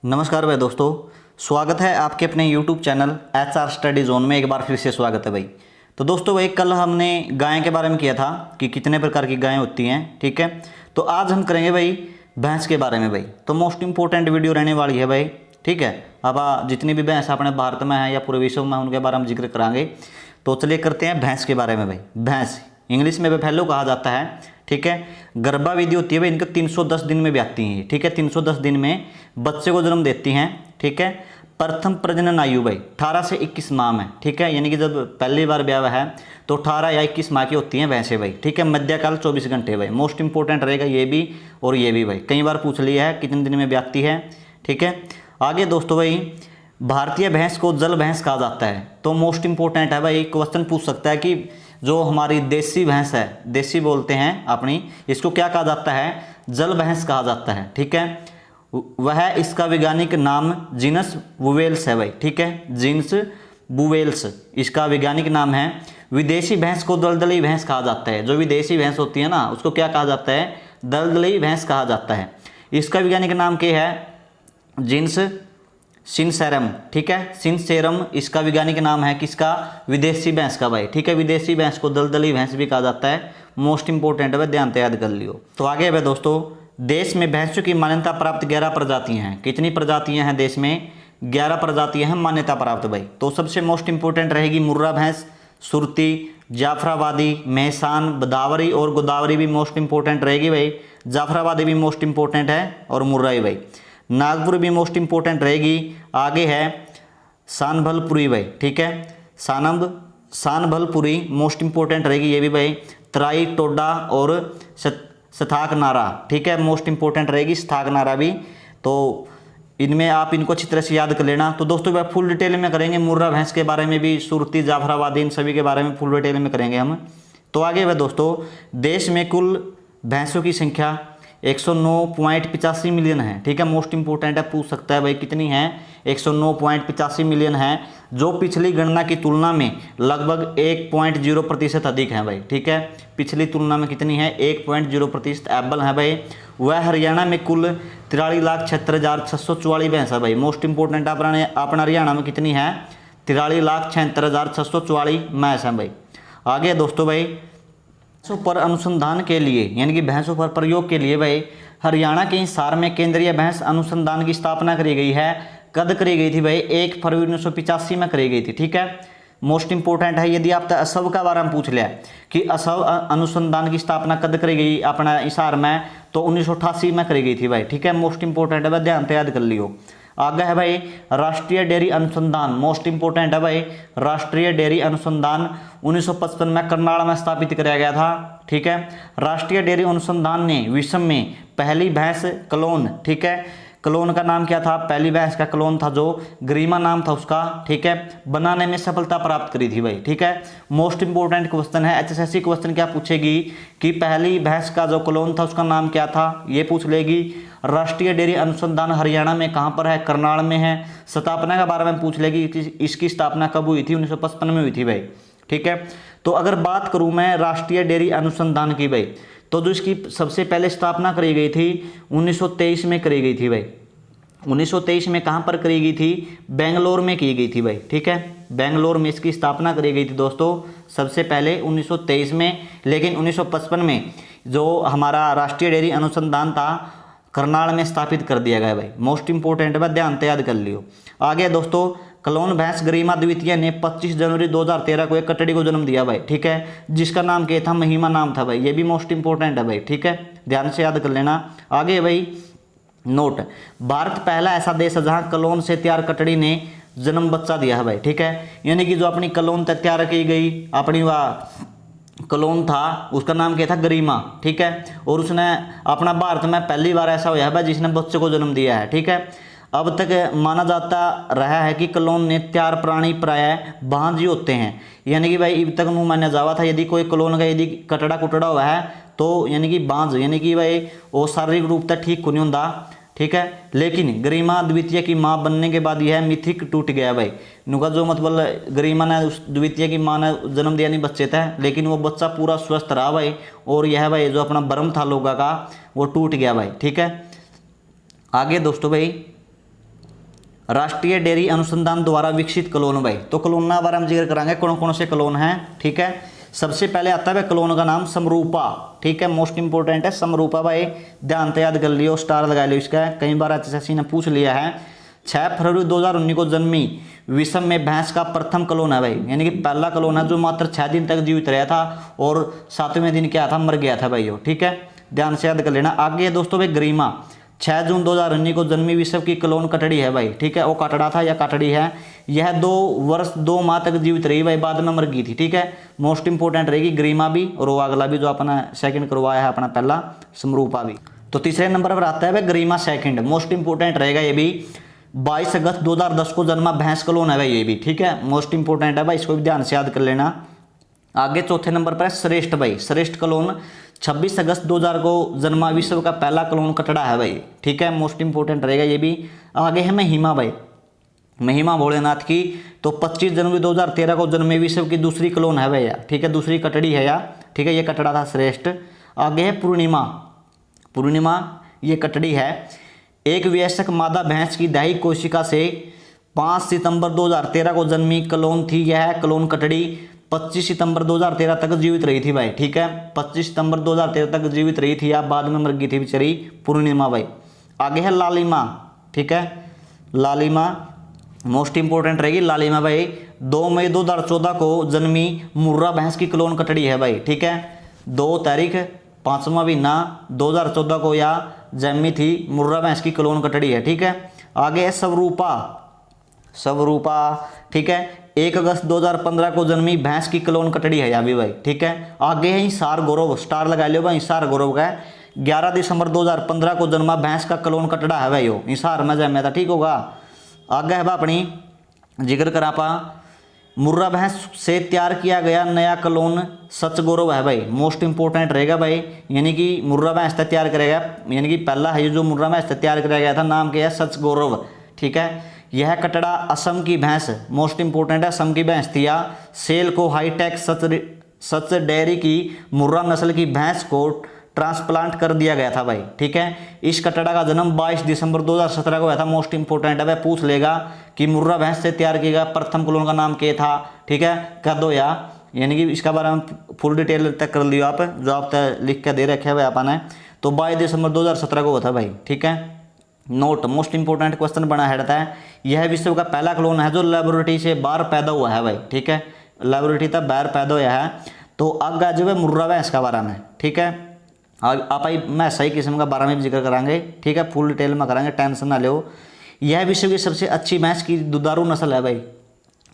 नमस्कार भाई दोस्तों, स्वागत है आपके अपने YouTube channel HR study zone में। एक बार फिर से स्वागत है भाई। तो दोस्तों भाई, कल हमने गाय के बारे में किया था कि कितने प्रकार की गायें होती हैं, ठीक है। तो आज हम करेंगे भाई भैंस के बारे में भाई। तो मोस्ट इंपॉर्टेंट वीडियो रहने वाली है भाई, ठीक है। अब जितनी भी भैंस अपने भारत में है या पूरे विश्व में, उनके बारे में जिक्र कराएंगे। तो चलिए करते हैं भैंस के बारे में भाई। भैंस इंग्लिश में बफेलो कहा जाता है, ठीक है। गर्भाविधि होती है भाई इनके 310 दिन में ब्याती हैं, ठीक है। 310 दिन में बच्चे को जन्म देती हैं, ठीक है। प्रथम प्रजनन आयु भाई 18 से 21 माह में, ठीक है। यानी कि जब पहली बार ब्याह है तो 18 या 21 माह की होती हैं भैंसें भाई, ठीक है। मध्यकाल 24 घंटे भाई, मोस्ट इंपॉर्टेंट रहेगा ये भी और ये भी भाई। कई बार पूछ लिया है कितने दिन में ब्याती है, ठीक है। आगे दोस्तों भाई, भारतीय भैंस को जल भैंस कहा जाता है। तो मोस्ट इंपॉर्टेंट है भाई, क्वेश्चन पूछ सकता है कि जो हमारी देसी भैंस है, देसी बोलते हैं अपनी, इसको क्या कहा जाता है? जल भैंस कहा जाता है, ठीक है। वह इसका वैज्ञानिक नाम जीनस बुवेल्स है भाई, ठीक है। जीनस बुवेल्स इसका वैज्ञानिक नाम है। विदेशी भैंस को दलदली भैंस कहा जाता है। जो विदेशी भैंस होती है ना, उसको क्या कहा जाता है? दलदली भैंस कहा जाता है। इसका वैज्ञानिक नाम क्या है? जीनस सिनसेरम, ठीक है। सिनसेरम इसका वैज्ञानिक नाम है किसका? विदेशी भैंस का भाई, ठीक है। विदेशी भैंस को दलदली भैंस भी कहा जाता है। मोस्ट इंपॉर्टेंट है, ध्यान से याद कर लियो। तो आगे है दोस्तों, देश में भैंसों की मान्यता प्राप्त 11 प्रजातियां हैं। कितनी प्रजातियां हैं देश में? 11 प्रजातियां हैं मान्यता प्राप्त भाई। तो सबसे मोस्ट इंपॉर्टेंट रहेगी मुर्रा भैंस, सुरती, जाफराबादी, मेहसान, बदावरी और गोदावरी भी मोस्ट इंपॉर्टेंट रहेगी भाई। जाफराबादी भी मोस्ट इंपॉर्टेंट है और मुर्रा ही भाई। नागपुर भी मोस्ट इंपॉर्टेंट रहेगी। आगे है सानभलपुरी भाई, ठीक है। सानभलपुरी मोस्ट इंपॉर्टेंट रहेगी ये भी भाई। तराई, टोडा और सथाकनारा, ठीक है, मोस्ट इंपॉर्टेंट रहेगी सथाकनारा भी। तो इनमें आप इनको अच्छी तरह से याद कर लेना। तो दोस्तों भाई फुल डिटेल में करेंगे मुर्रा भैंस के बारे में भी, सुरती, जाफराबादी, इन सभी के बारे में फुल डिटेल में करेंगे हम। तो आगे भाई दोस्तों, देश में कुल भैंसों की संख्या 109.85 मिलियन है, ठीक है। मोस्ट इंपॉर्टेंट है, पूछ सकता है भाई कितनी है? 109.85 मिलियन है, जो पिछली गणना की तुलना में लगभग 1.0% अधिक है भाई, ठीक है। पिछली तुलना में कितनी है? 1.0% एबल है भाई। वह हरियाणा में कुल 43,76,644 भैंस है भाई। मोस्ट इंपॉर्टेंट अपना हरियाणा में कितनी है? 43,76,644 भैंस है भाई। आगे दोस्तों भाई, भैंसों पर अनुसंधान के लिए यानी कि भैंसों पर प्रयोग के लिए भाई हरियाणा के हिसार में केंद्रीय भैंस अनुसंधान की स्थापना करी गई है। कद करी गई थी भाई? 1 फरवरी 1985 में करी गई थी, ठीक है। मोस्ट इंपॉर्टेंट है। यदि आप असव का बारे में पूछ लिया कि असव अनुसंधान की स्थापना कद करी गई अपना हिसार में, तो 1988 में करी गई थी भाई, ठीक है। मोस्ट इंपॉर्टेंट है, ध्यान से याद कर लियो। आगे है भाई राष्ट्रीय डेयरी अनुसंधान, मोस्ट इंपॉर्टेंट है भाई। राष्ट्रीय डेयरी अनुसंधान 1955 में करनाल में स्थापित किया गया था, ठीक है। राष्ट्रीय डेयरी अनुसंधान ने विश्व में पहली भैंस क्लोन, ठीक है, क्लोन का नाम क्या था? पहली भैंस का क्लोन था जो ग्रीमा नाम था उसका, ठीक है, बनाने में सफलता प्राप्त करी थी भाई, ठीक है। मोस्ट इंपॉर्टेंट क्वेश्चन है। HSSC क्वेश्चन क्या पूछेगी कि पहली भैंस का जो क्लोन था उसका नाम क्या था, ये पूछ लेगी। राष्ट्रीय डेयरी अनुसंधान हरियाणा में कहाँ पर है? करनाल में है। स्थापना के बारे में पूछ लेगी, इसकी स्थापना कब हुई थी? 1955 में हुई थी भाई, ठीक है। तो अगर बात करूँ मैं राष्ट्रीय डेयरी अनुसंधान की भाई, तो जो इसकी सबसे पहले स्थापना करी गई थी 1923 में करी गई थी भाई। 1923 में कहाँ पर करी गई थी? बेंगलोर में की गई थी भाई, ठीक है। बेंगलोर में इसकी स्थापना करी गई थी दोस्तों सबसे पहले 1923 में। लेकिन 1955 में जो हमारा राष्ट्रीय डेयरी अनुसंधान था करनाल में स्थापित कर दिया गया भाई। मोस्ट इंपॉर्टेंट है, ध्यान से याद कर लियो। आगे दोस्तों, क्लोन भैंस गरिमा द्वितीय ने 25 जनवरी 2013 को एक कटड़ी को जन्म दिया भाई, ठीक है, जिसका नाम क्या था? महिमा नाम था भाई। ये भी मोस्ट इंपॉर्टेंट है भाई, ठीक है, ध्यान से याद कर लेना। आगे भाई नोट, भारत पहला ऐसा देश है जहां क्लोन से तैयार कटड़ी ने जन्म बच्चा दिया है भाई, ठीक है। यानी कि जो अपनी क्लोन तैयार की गई अपनी वह क्लोन था, उसका नाम क्या था? गरिमा, ठीक है। और उसने अपना भारत में पहली बार ऐसा हुआ है भाई जिसने बच्चे को जन्म दिया है, ठीक है। अब तक माना जाता रहा है कि क्लोन ने तैयार प्राणी प्रायः बांझ ही होते हैं। यानी कि भाई अब तक मुँह माना जावा था यदि कोई क्लोन का यदि कटड़ा कुटड़ा हुआ है तो यानी कि बांझ, यानी कि भाई वो शारीरिक रूप तक ठीक को नहीं होता, ठीक है। लेकिन गरिमा द्वितीय की माँ बनने के बाद यह मिथिक टूट गया भाई। नुका जो मतलब गरिमा ने उस द्वितीय की माँ ने जन्म दिया नहीं बच्चे था, लेकिन वो बच्चा पूरा स्वस्थ रहा भाई। और यह भाई जो अपना भ्रम था लोगों का वो टूट गया भाई, ठीक है। आगे दोस्तों भाई राष्ट्रीय डेयरी अनुसंधान द्वारा विकसित क्लोन भाई। तो क्लोन के बारे में जिक्र कराएंगे कौन कौन से क्लोन हैं, ठीक है। सबसे पहले आता है क्लोन का नाम समरूपा, ठीक है, मोस्ट इंपोर्टेंट है समरूपा भाई, ध्यान से याद कर लियो, स्टार लगा लियो इसका, कई बार HSSC ने पूछ लिया है। 6 फरवरी 2019 को जन्मी विषम में भैंस का प्रथम क्लोन है भाई, यानी कि पहला क्लोन है जो मात्र 6 दिन तक जीवित रहा था और 7वें दिन क्या था, मर गया था भाई, ठीक है, ध्यान से याद कर लेना। आगे है दोस्तों भाई गरिमा, 6 जून 2019 को जन्मी विश्व की क्लोन कटड़ी है भाई, ठीक है, वो कटड़ा था या कटड़ी है। यह 2 वर्ष 2 माह तक जीवित रही भाई, बाद में मर गई थी, ठीक है। मोस्ट इंपोर्टेंट रहेगी गरिमा भी और वो अगला भी जो अपना सेकंड करवाया है अपना पहला समरूपा भी। तो तीसरे नंबर पर आता है भाई गरिमा सेकंड, मोस्ट इंपोर्टेंट रहेगा ये भी। 22 अगस्त 2010 को जन्मा भैंस क्लोन है भाई ये भी, ठीक है, मोस्ट इंपोर्टेंट है भाई, इसको भी ध्यान से याद कर लेना। आगे चौथे नंबर पर है श्रेष्ठ भाई, श्रेष्ठ क्लोन 26 अगस्त 2000 को जन्मा विश्व का पहला क्लोन कटड़ा है भाई, ठीक है, मोस्ट इंपोर्टेंट रहेगा ये भी। आगे है महिमा भाई, महिमा भोलेनाथ की, तो 25 जनवरी 2013 को जन्मे विश्व की दूसरी क्लोन है भैया, ठीक है, दूसरी कटड़ी है या, ठीक है, ये कटड़ा था श्रेष्ठ। आगे है पूर्णिमा, पूर्णिमा ये कटड़ी है। एक वयस्क मादा भैंस की दाई कोशिका से 5 सितंबर 2013 को जन्मी क्लोन थी यह क्लोन कटड़ी, 25 सितंबर 2013 तक जीवित रही थी भाई, ठीक है, 25 सितंबर 2013 तक जीवित रही थी या बाद में मर गई थी बेचारी पूर्णिमा भाई। आगे है लालिमा, ठीक है, लालिमा मोस्ट इंपोर्टेंट रहेगी लालिमा भाई, 2 मई 2014 को जन्मी मुर्रा भैंस की क्लोन कटड़ी है भाई, ठीक है, 2 तारीख 5वां महीना 2014 को या जन्मी थी मुर्रा भैंस की क्लोन कटड़ी है, ठीक है। आगे है स्वरूपा, स्वरूपा, ठीक है, 1 अगस्त 2015 को जन्मी भैंस की क्लोन कटड़ी है या भी भाई, ठीक है। आगे है हिसार गौरव, स्टार लगा लियो भाई, हिसार गौरव का 11 दिसंबर 2015 को जन्मा भैंस का क्लोन कटड़ा है भाई, वो हिसार में जन्मा था, ठीक होगा। आगे है अपनी जिक्र करा पा मुर्रा भैंस से तैयार किया गया नया क्लोन सच गौरव है भाई, मोस्ट इंपोर्टेंट रहेगा भाई, यानी कि मुर्रा भैंस से तैयार करेगा, यानी कि पहला है जो मुर्रा भैंस से तैयार कराया गया था नाम क्या है सच गौरव, ठीक है। यह कटड़ा असम की भैंस, मोस्ट इंपोर्टेंट है, असम की भैंस थी या सेल को हाईटेक सच डेयरी की मुर्रा नस्ल की भैंस को ट्रांसप्लांट कर दिया गया था भाई, ठीक है। इस कटड़ा का जन्म 22 दिसंबर 2017 को हुआ था, मोस्ट इंपोर्टेंट है भाई, पूछ लेगा कि मुर्रा भैंस से तैयार किया गया प्रथम क्लोन का नाम क्या था, ठीक है, कर दो या, यानी कि इसका बारे में फुल डिटेल तक कर लियो आप, जो आप लिख के दे रखे भाई अपन है। तो 22 दिसंबर 2017 को हुआ था भाई, ठीक है। नोट मोस्ट इंपोर्टेंट क्वेश्चन बना रहता है, यह विश्व का पहला क्लोन है जो लेबोरेटरी से बाहर पैदा हुआ है भाई, ठीक है, लेबोरेटरी तक बाहर पैदा हुआ है। तो आगे जो है मुर्रा भैंस का बारे में, ठीक है, आप मैं सही किस्म का बारे में भी जिक्र करांगे, ठीक है, फुल डिटेल में करांगे, टेंशन ना लो। यह विश्व की सबसे अच्छी भैंस की दुधारू नस्ल है भाई,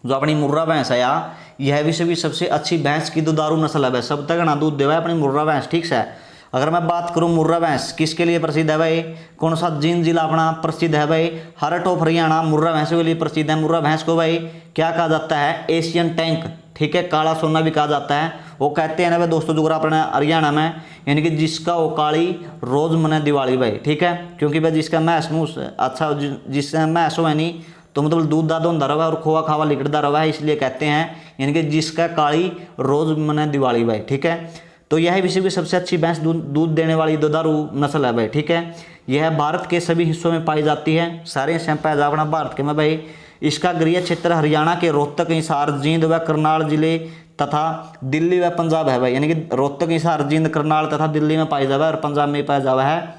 जो अपनी मुर्रा भैंस है या, यह विश्व की सबसे अच्छी भैंस की दुधारू नस्ल है भाई, सब तक ना दूध देवा है अपनी मुर्रा भैंस, ठीक है। अगर मैं बात करूं मुर्रा भैंस किसके लिए प्रसिद्ध है भाई, कौन सा जींद जिला अपना प्रसिद्ध है भाई, हरट ऑफ हरियाणा मुर्रा भैंसों के लिए प्रसिद्ध है। मुर्रा भैंस को भाई क्या कहा जाता है, एशियन टैंक, ठीक है, काला सोना भी कहा जाता है। वो कहते हैं ना भाई दोस्तों जो अपने हरियाणा में, यानी कि जिसका वो काली रोज मने दिवाली भाई, ठीक है, क्योंकि भाई जिसका मैस मूस अच्छा, जिससे मैस हो नहीं तो मतलब दूध दाद होता रहा और खोआ खावा लिकड़ता रहा है, इसलिए कहते हैं, यानी कि जिसका काली रोज मने दिवाली भाई, ठीक है। तो यह विश्व की सबसे अच्छी भैंस दूध देने वाली दुधारू नस्ल है भाई, ठीक है। यह भारत के सभी हिस्सों में पाई जाती है, सारे हिस्से में पाया जाना भारत के में भाई। इसका गृह क्षेत्र हरियाणा के रोहतक, हिसार, जींद व करनाल जिले तथा दिल्ली व पंजाब है भाई, यानी कि रोहतक, हिसार, जींद, करनाल तथा दिल्ली में पाया जावा है और पंजाब में पाया जावा है,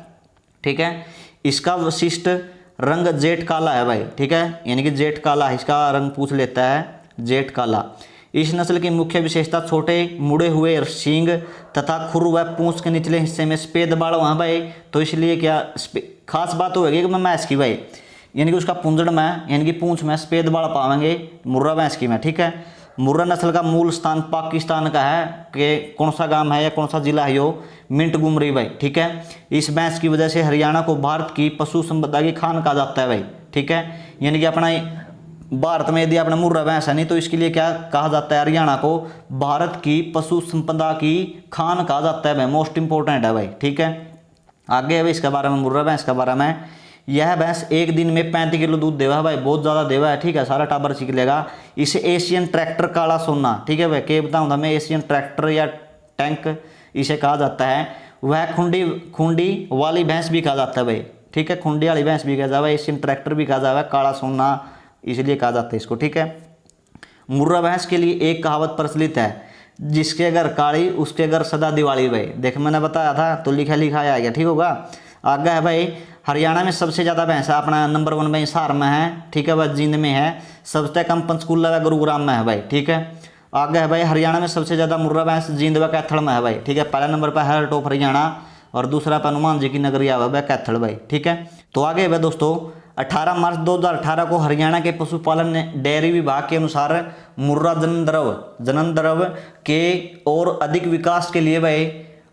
ठीक है। इसका विशिष्ट रंग जेठ काला है भाई, ठीक है, यानी कि जेठ काला इसका रंग पूछ लेता है, जेठ काला। इस नस्ल की मुख्य विशेषता छोटे मुड़े हुए सींग तथा खुर व पूंछ के निचले हिस्से में सफेद बाल वहाँ भाई, तो इसलिए क्या खास बात होगी कि मैं भैंस की भाई, यानी कि उसका पूंजड़ में, यानी कि पूंछ में सफेद बाल पावेंगे मुर्रा भैंस की में, ठीक है। मुर्रा नस्ल का मूल स्थान पाकिस्तान का है, कि कौन सा गांव है या कौन सा जिला है यो, मिंट गुमरी भाई, ठीक है। इस भैंस की वजह से हरियाणा को भारत की पशु संपदा की खान कहा जाता है भाई, ठीक है, यानी कि अपना भारत में यदि अपना मुर्रा भैंस है नहीं तो इसके लिए क्या कहा जाता है, हरियाणा को भारत की पशु संपदा की खान कहा जाता है भाई, मोस्ट इंपोर्टेंट है भाई, ठीक है। आगे है इसके बारे में, मुर्रा भैंस के बारे में, यह भैंस एक दिन में 35 किलो दूध देवा है भाई, बहुत ज़्यादा देवा है, ठीक है, सारा टाबर सीख लेगा। इसे एशियन ट्रैक्टर काला सोना, ठीक है भाई, क्या बताऊँ था मैं, एशियन ट्रैक्टर या टैंक इसे कहा जाता है। वह खुंडी वाली भैंस भी कहा जाता है भाई, ठीक है। खुंडी वाली भैंस भी कहा जावा, एशियन ट्रैक्टर भी कहा जावा, काला सोना इसलिए कहा जाता है इसको, ठीक है। मुर्रा भैंस के लिए एक कहावत प्रचलित है, जिसके घर काली उसके घर सदा दिवाली भाई। देख मैंने बताया था तो लिखा लिखा आ गया, ठीक होगा। आगे है भाई हरियाणा में सबसे ज़्यादा भैंस है अपना नंबर 1 भाई हिसार में है, ठीक है। वह जींद में है, सबसे कम पंचकूला व गुरुग्राम में है भाई, ठीक है। आगे है भाई हरियाणा में सबसे ज़्यादा मुर्रा भैंस जींद व कैथल में है भाई, ठीक है। पहला नंबर पर है टॉप हरियाणा और दूसरा पर हनुमान जी की नगरी आवा भाई कैथल भाई, ठीक है। तो आगे है दोस्तों 18 मार्च 2018 को हरियाणा के पशुपालन डेयरी विभाग के अनुसार मुर्रा जनन द्रव के और अधिक विकास के लिए भाई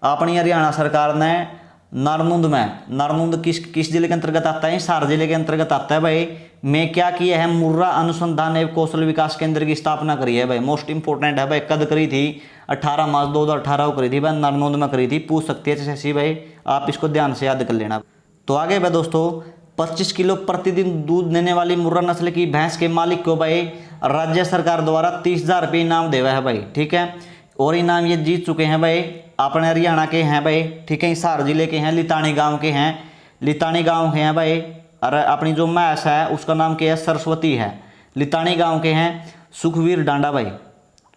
अपनी हरियाणा सरकार ने नारनौंद किस जिले के अंतर्गत आता है, हिसार जिले के अंतर्गत आता है भाई। में क्या किया है, मुर्रा अनुसंधान एवं कौशल विकास केंद्र की स्थापना करी है भाई। मोस्ट इंपोर्टेंट है भाई, कद करी थी 18 मार्च 2018 को करी थी भाई, नारनौंद में करी थी। पूछ सकती है जैसी भाई, आप इसको ध्यान से याद कर लेना। तो आगे भाई दोस्तों 25 किलो प्रतिदिन दूध देने वाली मुर्रा नस्ल की भैंस के मालिक को भाई राज्य सरकार द्वारा 30,000 रुपये इनाम देवा है भाई, ठीक है। और इनाम ये जीत चुके हैं भाई, अपने हरियाणा के हैं भाई, ठीक है। हिसार जिले के हैं, लितानी गांव के हैं, लितानी गांव के हैं भाई। और अपनी जो भैंस है उसका नाम क्या है, सरस्वती है। लितानी गांव के हैं सुखवीर डांडा भाई,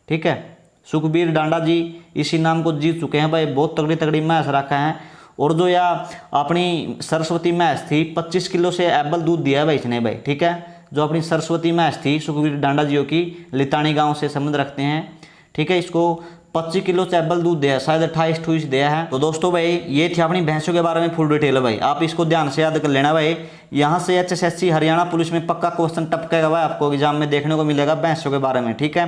ठीक है। सुखवीर डांडा जी इस इनाम को जीत चुके हैं भाई। बहुत तगड़ी तगड़ी भैंस रखा है। और जो या अपनी सरस्वती भैंस थी 25 किलो से एबल दूध दिया है भाई इसने भाई, ठीक है। जो अपनी सरस्वती भैंस थी सुखवीर डांडा जी की, लितानी गांव से संबंध रखते हैं, ठीक है। इसको 25 किलो से एबल दूध दिया है, शायद 28 दिया है। तो दोस्तों भाई ये थी अपनी भैंसों के बारे में फुल डिटेल है भाई, आप इसको ध्यान से याद कर लेना भाई। यहाँ से HSSC हरियाणा पुलिस में पक्का क्वेश्चन टपकेगा भाई, आपको एग्जाम में देखने को मिलेगा भैंसों के बारे में, ठीक है।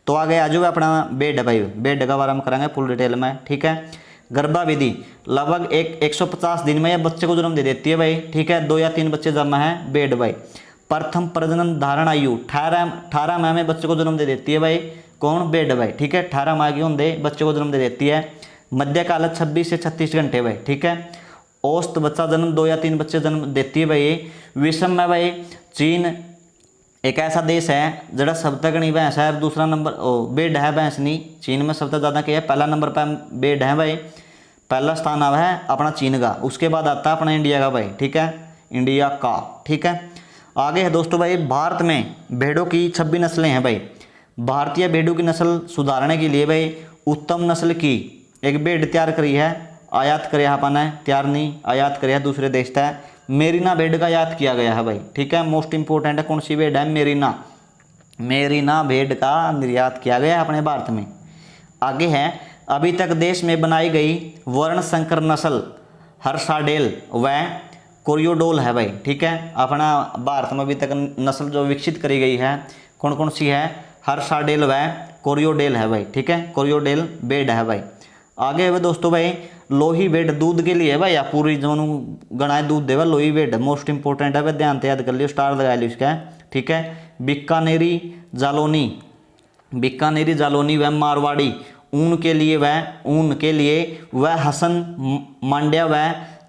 तो आगे आ जाओ अपना बेड है भाई, बेड का बारे में करेंगे फुल डिटेल में, ठीक है। गर्भाविधि लगभग 150 दिन में यह बच्चे को जन्म दे देती है भाई, ठीक है। 2 या 3 बच्चे जन्म है बेड भाई। प्रथम प्रजनन धारण आयु 18 माह में बच्चे को जन्म दे देती है भाई, कौन, बेड भाई, ठीक है। 18 माह की होंगे बच्चे को जन्म दे देती है। मध्यकाल 26 से 36 घंटे भाई, ठीक है। औसत बच्चा जन्म 2 या 3 बच्चे जन्म देती है भाई। विषम में भाई चीन एक ऐसा देश है जरा सब तक नहीं भैंस है, दूसरा नंबर बेड है भैंस नहीं। चीन में सबसे ज़्यादा क्या है, पहला नंबर पर बेड है भाई, पहला स्थान आवा है अपना चीन का, उसके बाद आता है अपना इंडिया का भाई, ठीक है, इंडिया का, ठीक है। आगे है दोस्तों भाई भारत में भेड़ों की 26 नस्लें हैं भाई। भारतीय भेड़ों की नस्ल सुधारने के लिए भाई उत्तम नस्ल की एक भेड़ तैयार करी है, आयात करे अपन है, तैयार नहीं आयात करे है दूसरे देश है। मेरीना भेड़ का आयात किया गया है भाई, ठीक है। मोस्ट इंपोर्टेंट है, कौन सी भेड़ है, मेरीना भेड़ का निर्यात किया गया है अपने भारत में। आगे है अभी तक देश में बनाई गई वर्ण संकर नस्ल हर्षाडेल व कोरियोडोल है भाई, ठीक है। अपना भारत में अभी तक नस्ल जो विकसित करी गई है कौन कौन सी है, हर्षाडेल व कोरियोडेल है भाई, ठीक है। कोरियोडेल भेड़ है भाई। आगे है दोस्तों भाई लोही भेड़ दूध के लिए है भाई, या पूरी जो गणाए दूध देवा लोही भेड़, मोस्ट इंपोर्टेंट है भाई, ध्यान से याद कर लियो, स्टार लगा लियो इसका, ठीक है। बीकानेरी जालौनी व मारवाड़ी ऊन के लिए वह हसन मांड्या व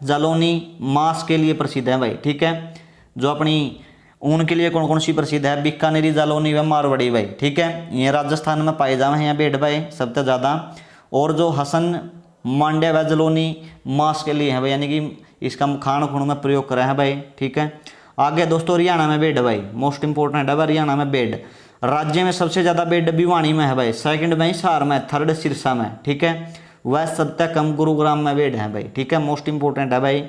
जालौनी मांस के लिए प्रसिद्ध है भाई, ठीक है। जो अपनी ऊन के लिए कौन कौन सी प्रसिद्ध है, बीकानेरी जालौनी व मारवाड़ी भाई, ठीक है। ये राजस्थान में पाए जावे हैं यहाँ भेड़ भाई सबसे ज़्यादा। और जो हसन मांड्या व जालौनी मांस के लिए है भाई, यानी कि इसका खान खून में प्रयोग करा है भाई, ठीक है। आगे दोस्तों हरियाणा में भेड़ भाई, मोस्ट इंपोर्टेंट है भाई हरियाणा में भेड़। राज्य में सबसे ज़्यादा भेड़ भिवानी में है भाई, सेकंड में हिसार में, थर्ड सिरसा में, ठीक है। वह सबसे कम गुरुग्राम में भेड़ है भाई, ठीक है। मोस्ट इंपोर्टेंट है भाई।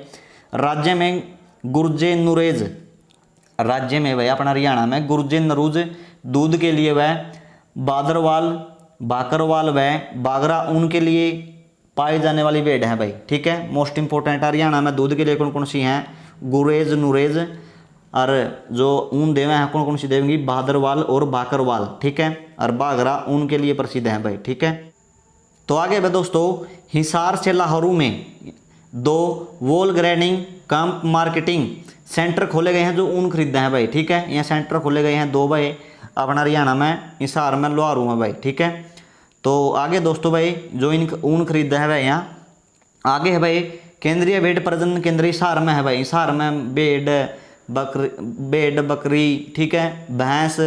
राज्य में गुर्जे नुरेज, राज्य में भाई अपना हरियाणा में गुर्जे नरूज दूध के लिए वह बादरवाल बाकरवाल व बागरा ऊन के लिए पाई जाने वाली भेड़ है भाई, ठीक है। मोस्ट इंपोर्टेंट हरियाणा में दूध के लिए कौन कौन सी हैं, गुरेज नुरेज, और जो ऊन देवे हैं कौन कौन सी देवेंगी, बहादरवाल और बाकरवाल, ठीक है। और बागरा ऊन के लिए प्रसिद्ध है भाई, ठीक है। तो आगे भाई दोस्तों हिसार से लाहौरू में 2 वोल ग्रेनिंग कम मार्केटिंग सेंटर खोले गए हैं जो ऊन खरीदते हैं भाई, ठीक है। यहाँ सेंटर खोले गए हैं 2 भाई अपना हरियाणा में, हिसार में, लाहौरू में भाई, ठीक है। तो आगे दोस्तों भाई जो इन ऊन खरीदता है भाई यहाँ आगे है भाई केंद्रीय भेड़ प्रजनन केंद्र हिसार में है भाई। हिसार में भेड़ बकरी, ठीक है, भैंस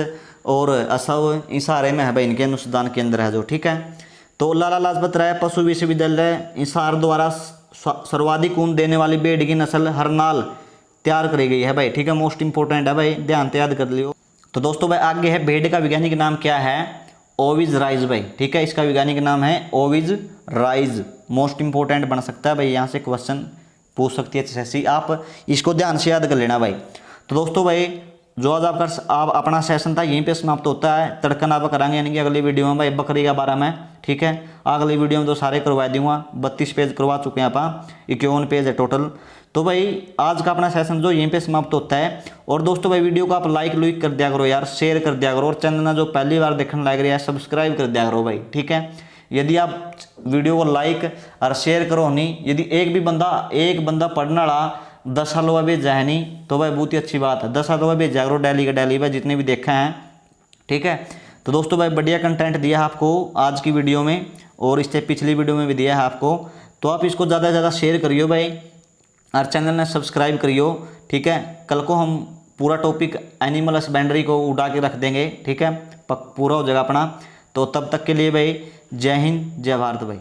और असव हिसारे में है भाई, इनके अनुसंधान केंद्र है जो, ठीक है। तो लाला लाजपत राय पशु विश्वविद्यालय हिसार द्वारा सर्वाधिक ऊन देने वाली भेड़ की नस्ल हरनाल तैयार करी गई है भाई, ठीक है। मोस्ट इंपॉर्टेंट है भाई, ध्यान से याद कर लियो। तो दोस्तों भाई आगे है, भेड़ का वैज्ञानिक नाम क्या है? ओविज राइज भाई, ठीक है। इसका वैज्ञानिक नाम है ओविज राइज। मोस्ट इंपॉर्टेंट बन सकता है भाई, यहाँ से क्वेश्चन पूछ सकती है एचएसएससी, आप इसको ध्यान से याद कर लेना भाई। तो दोस्तों भाई जो आज आप अपना सेशन था यहीं पे समाप्त होता है। तड़कन आप कराएंगे यानी कि अगली वीडियो में भाई बकरी का बारे में, ठीक है। अगली वीडियो में तो सारे करवा दूंगा, 32 पेज करवा चुके हैं आप, 51 पेज है टोटल। तो भाई आज का अपना सेशन जो यहीं पे समाप्त होता है। और दोस्तों भाई वीडियो को आप लाइक कर दिया करो यार, शेयर कर दिया करो, और चैनल ना जो पहली बार देखने लग रहा है सब्सक्राइब कर दिया करो भाई, ठीक है। यदि आप वीडियो को लाइक और शेयर करो नहीं, यदि एक बंदा पढ़ने वाला 10 साल हुआ भी जाए नहीं तो भाई बहुत ही अच्छी बात है। 10 साल हुआ भी जाए करो डेली का डेली भाई, जितने भी देखा है, ठीक है। तो दोस्तों भाई बढ़िया कंटेंट दिया है आपको आज की वीडियो में, और इससे पिछली वीडियो में भी दिया है आपको। तो आप इसको ज़्यादा से ज़्यादा शेयर करियो भाई, और चैनल ने सब्सक्राइब करियो, ठीक है। कल को हम पूरा टॉपिक एनिमल हस्बेंड्री को उड़ा के रख देंगे, ठीक है, पूरा हो जाएगा अपना। तो तब तक के लिए भाई जय हिंद जय भारत भाई।